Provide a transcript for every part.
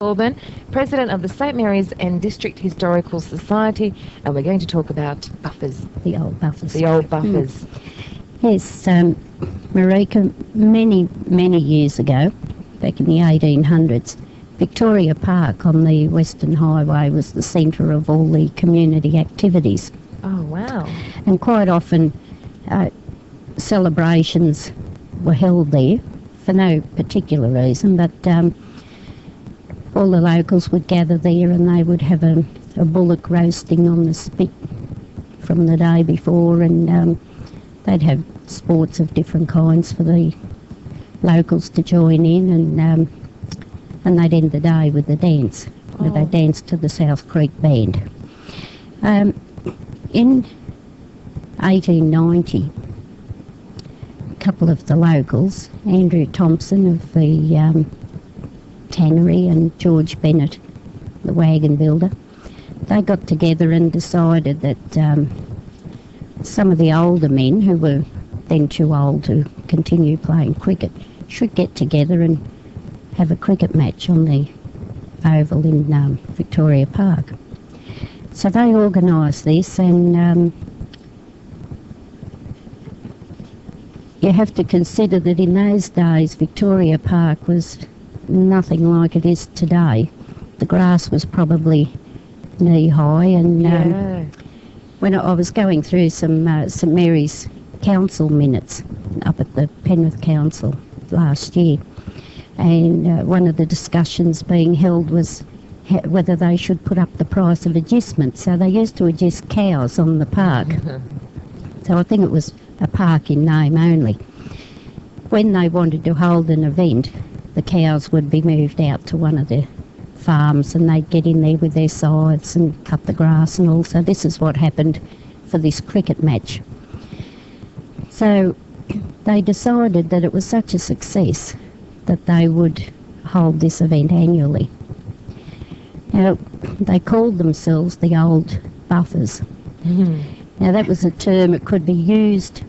Auburn, President of the St Mary's and District Historical Society, and we're going to talk about buffers. The old buffers. The old buffers. Yes, Marika, many years ago, back in the 1800s, Victoria Park on the Western Highway was the centre of all the community activities. Oh, wow. And quite often celebrations were held there for no particular reason, but all the locals would gather there and they would have a bullock roasting on the spit from the day before, and they'd have sports of different kinds for the locals to join in, and they'd end the day with a dance. Oh. They danced to the South Creek Band. In 1890, a couple of the locals, Andrew Thompson of the tannery and George Bennett, the wagon builder, they got together and decided that some of the older men who were then too old to continue playing cricket should get together and have a cricket match on the oval in Victoria Park. So they organised this, and you have to consider that in those days Victoria Park was nothing like it is today. The grass was probably knee-high, and when I was going through some St Mary's Council minutes up at the Penrith Council last year, and one of the discussions being held was whether they should put up the price of adjustment. So they used to adjust cows on the park. So I think it was a park in name only. When they wanted to hold an event, the cows would be moved out to one of the farms and they'd get in there with their scythes and cut the grass and all. So this is what happened for this cricket match. So they decided that it was such a success that they would hold this event annually. Now, they called themselves the old buffers. Now, that was a term, it could be used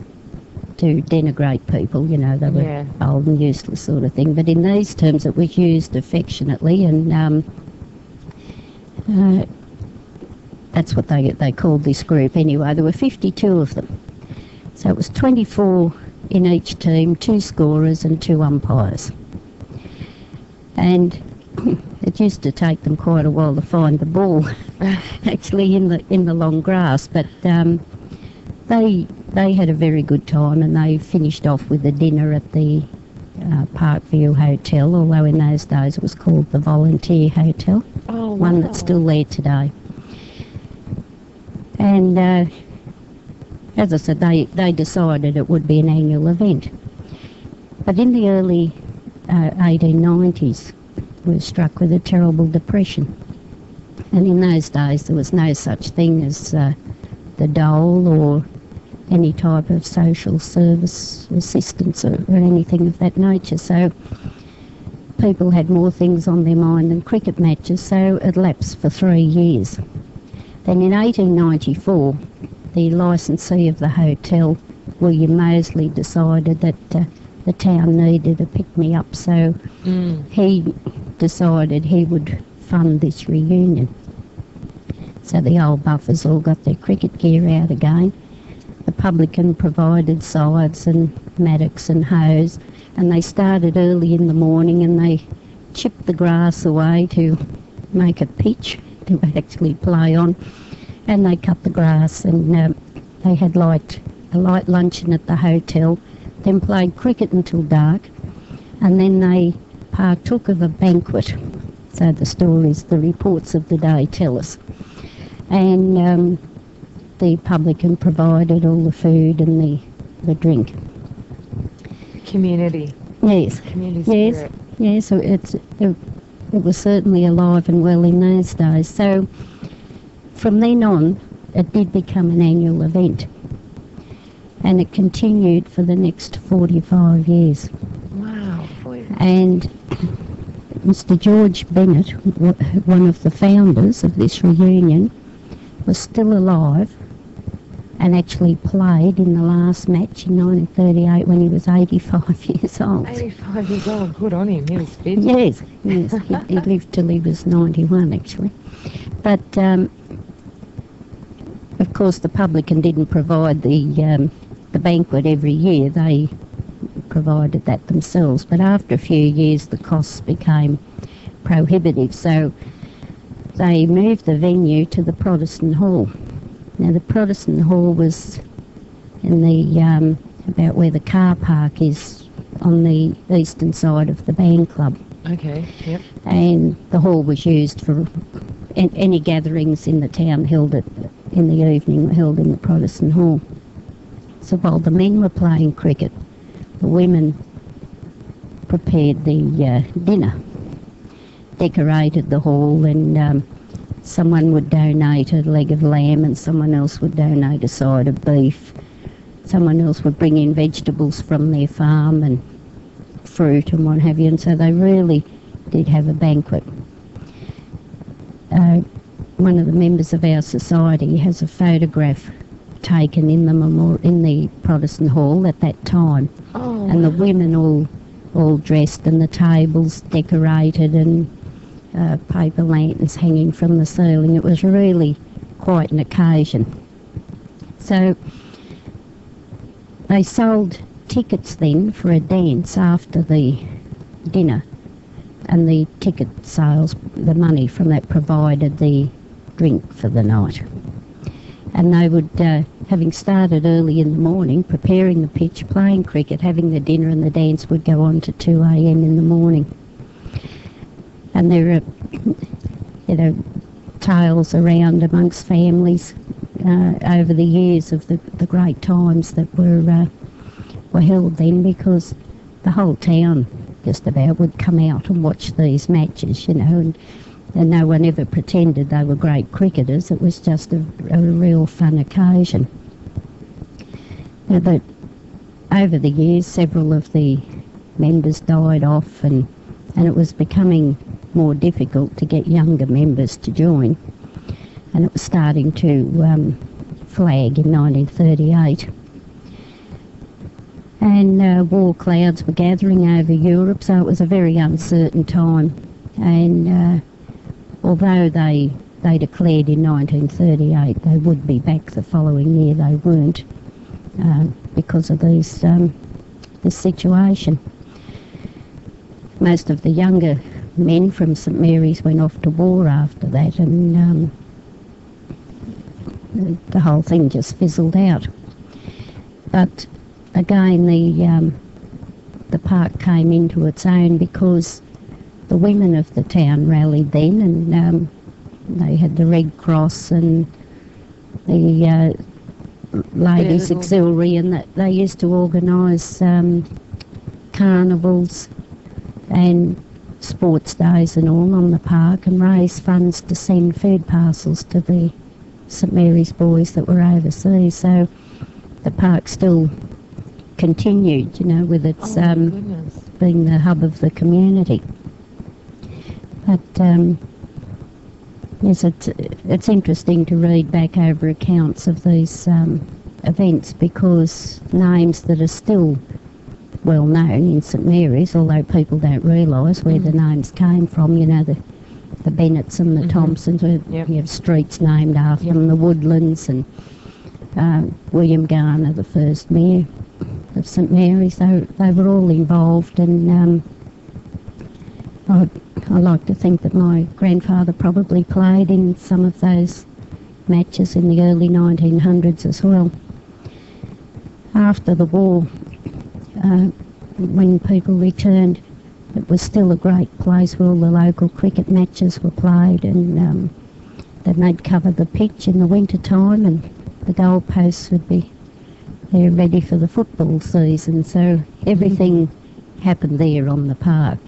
to denigrate people, you know, they were old and useless sort of thing, but in these terms it was used affectionately, and that's what they called this group anyway. There were 52 of them, so it was 24 in each team, 2 scorers and 2 umpires, and it used to take them quite a while to find the ball actually in the long grass, but they had a very good time, and they finished off with a dinner at the Parkview Hotel, although in those days it was called the Volunteer Hotel. Oh, wow. One that's still there today. And as I said, they decided it would be an annual event. But in the early 1890s, we were struck with a terrible depression. And in those days there was no such thing as the dole or any type of social service assistance or anything of that nature. So people had more things on their mind than cricket matches, so it lapsed for 3 years. Then in 1894, the licensee of the hotel, William Moseley, decided that the town needed a pick-me-up, so he decided he would fund this reunion. So the old buffers all got their cricket gear out again. The publican provided scythes and mattocks and hoes, and they started early in the morning and they chipped the grass away to make a pitch to actually play on, and they cut the grass, and they had a light luncheon at the hotel, then played cricket until dark, and then they partook of a banquet. So the reports of the day tell us. And the publican provided all the food and the drink. Community. Yes. Community spirit. Yes. So it was certainly alive and well in those days. So from then on, it did become an annual event, and it continued for the next 45 years. Wow. And Mr. George Bennett, one of the founders of this reunion, was still alive, and actually played in the last match in 1938 when he was 85 years old. 85 years old, good on him, he was fit. Yes, yes, he lived till he was 91 actually. But of course the publican didn't provide the banquet every year, they provided that themselves. But after a few years the costs became prohibitive, so they moved the venue to the Protestant Hall. Now the Protestant Hall was in the about where the car park is on the eastern side of the band club. Okay, yep. And the hall was used for any gatherings in the town held in the evening were held in the Protestant Hall. So while the men were playing cricket, the women prepared the dinner, decorated the hall, and someone would donate a leg of lamb and someone else would donate a side of beef. Someone else would bring in vegetables from their farm and fruit and what have you, and so they really did have a banquet. One of the members of our society has a photograph taken in the Protestant Hall at that time, and the women all dressed and the tables decorated and paper lanterns hanging from the ceiling. It was really quite an occasion. So they sold tickets then for a dance after the dinner, and the ticket sales, the money from that provided the drink for the night. And they would, having started early in the morning, preparing the pitch, playing cricket, having the dinner, and the dance would go on to 2 a.m. in the morning. And there are, tales around amongst families over the years of the great times that were held then, because the whole town just about would come out and watch these matches, and no one ever pretended they were great cricketers. It was just a real fun occasion. But over the years, several of the members died off, and it was becoming more difficult to get younger members to join. And it was starting to flag in 1938. And war clouds were gathering over Europe, so it was a very uncertain time. And although they declared in 1938 they would be back the following year, they weren't because of this situation. Most of the younger men from St Mary's went off to war after that, and the whole thing just fizzled out. But again, the park came into its own because the women of the town rallied then, and they had the Red Cross and the Ladies Auxiliary, and that they used to organise carnivals and sports days and all on the park, and raise funds to send food parcels to the St Mary's boys that were overseas. So the park still continued, with its being the hub of the community. But yes, it's interesting to read back over accounts of these events, because names that are still well known in St Mary's, although people don't realise where the names came from, the Bennetts and the Thompsons, you have streets named after them, the Woodlands, and William Garner, the first mayor of St Mary's. They were all involved, and I like to think that my grandfather probably played in some of those matches in the early 1900s as well. After the war, when people returned, it was still a great place where all the local cricket matches were played, and then they'd cover the pitch in the winter time, and the goalposts would be there ready for the football season. So everything happened there on the park,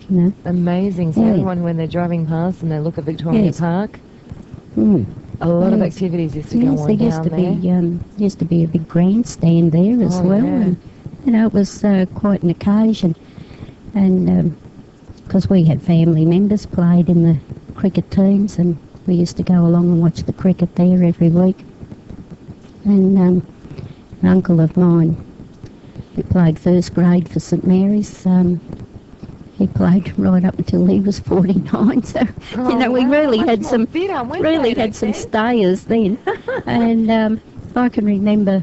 Amazing. So everyone, when they're driving past and they look at Victoria Park, a lot of activities used to go on there used to be a big grandstand there as well, and it was quite an occasion. And because we had family members played in the cricket teams, and we used to go along and watch the cricket there every week. And uncle of mine, who played first grade for St Mary's, he played right up until he was 49. So we really had some stayers then. And I can remember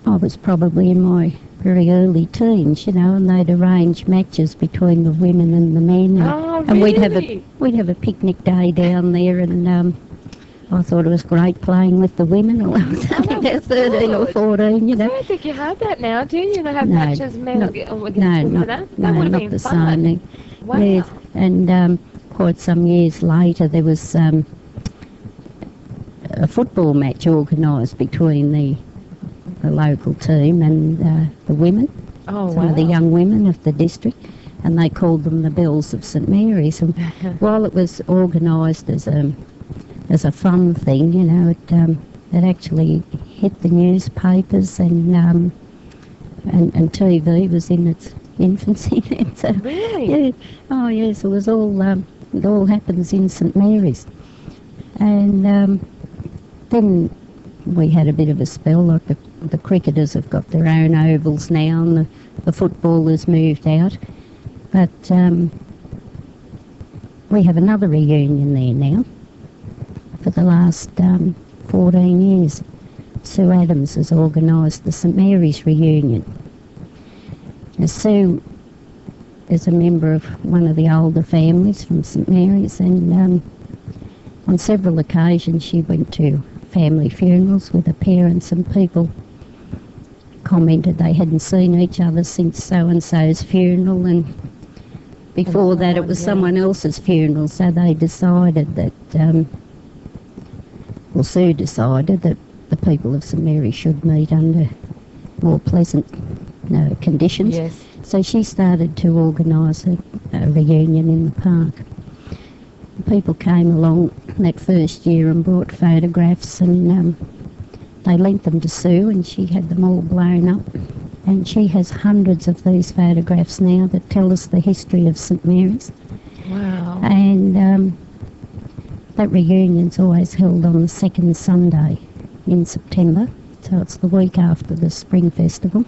I was probably in my very early teens, and they'd arrange matches between the women and the men. And we'd have a picnic day down there, and I thought it was great playing with the women. I was only about 13 or 14, I don't think you have that now, do you? Have matches men against women? That would have been the fun. same. Wow. Yes, and quite some years later there was a football match organised between the local team and the women, some of the young women of the district, and they called them the Bells of St Mary's. And while it was organised as a fun thing, it actually hit the newspapers, and TV was in its infancy then. So, really? Yeah. Oh yes, it was all. It all happens in St Mary's, and then we had a bit of a spell. Like the cricketers have got their own ovals now, and the footballers moved out, but we have another reunion there now. For the last 14 years, Sue Adams has organised the St Mary's reunion. Now, Sue is a member of one of the older families from St Mary's, and on several occasions she went to family funerals with her parents, and people commented they hadn't seen each other since so-and-so's funeral, and before that it was someone else's funeral, so they decided that Sue decided that the people of St Mary's should meet under more pleasant conditions. Yes. So she started to organise a reunion in the park. People came along that first year and brought photographs, and they lent them to Sue, and she had them all blown up. And she has hundreds of these photographs now that tell us the history of St Mary's. Wow. And that reunion's always held on the second Sunday in September, so it's the week after the Spring Festival.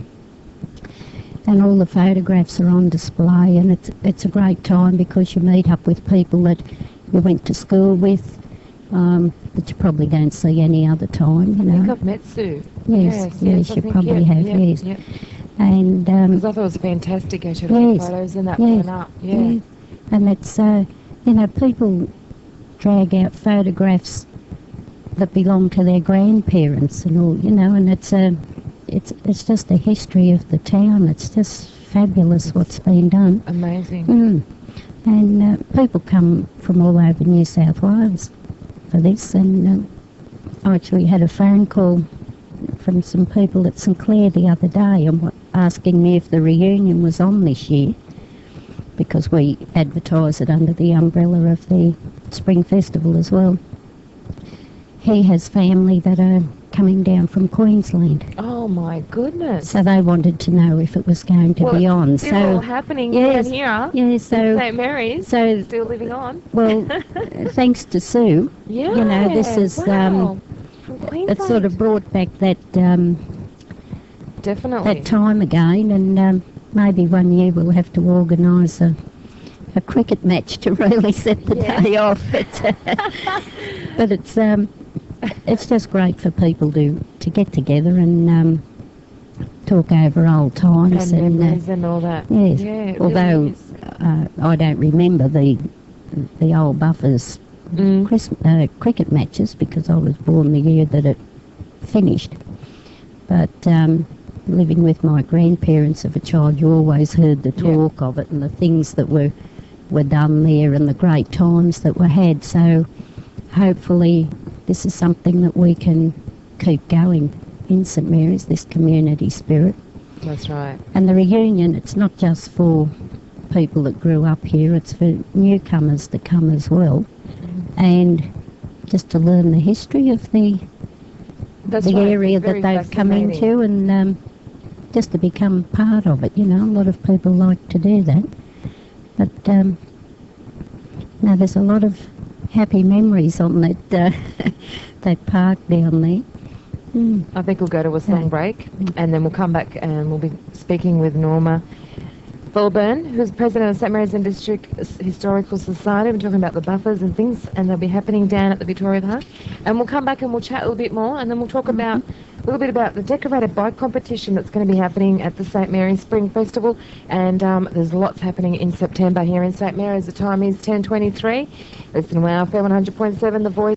And all the photographs are on display, and it's a great time because you meet up with people that you went to school with, that you probably don't see any other time, I think I've met Sue. Yes, you probably have, yes. Yep. And because I thought it was fantastic, I should have photos in that one up. Yeah. And it's, people drag out photographs that belong to their grandparents and all, and it's just a history of the town. It's just fabulous what's been done. Amazing. And people come from all over New South Wales for this, and I actually had a phone call from some people at St Clair the other day and asking me if the reunion was on this year, because we advertise it under the umbrella of the Spring Festival as well. He has family that are coming down from Queensland. Oh my goodness. So they wanted to know if it was going to be on. It's still all happening down here. Yeah, so St Mary's, so still living on. Well, thanks to Sue, this is from it sort of brought back that definitely that time again, and maybe one year we'll have to organise a cricket match to really set the day off. But it's just great for people to get together and talk over old times and memories and all that. Yes, yeah, although I don't remember the old buffers cricket matches because I was born the year that it finished. But living with my grandparents as a child, you always heard the talk of it and the things that were done there and the great times that were had. So hopefully this is something that we can keep going in St Mary's, this community spirit. That's right. And the reunion, it's not just for people that grew up here, it's for newcomers to come as well, and just to learn the history of the area that they've come into, and just to become part of it. A lot of people like to do that. But there's a lot of happy memories on that that park down there. I think we'll go to a song break, and then we'll come back and we'll be speaking with Norma Thorburn, who's president of St Mary's and District Historical Society. We're talking about the buffers and things, and they'll be happening down at the Victoria Park. And we'll come back and we'll chat a little bit more, and then we'll talk about a little bit about the decorated bike competition that's going to be happening at the St Mary's Spring Festival. And there's lots happening in September here in St Mary's. The time is 10:23. Listen to our FM 100.7, The Voice.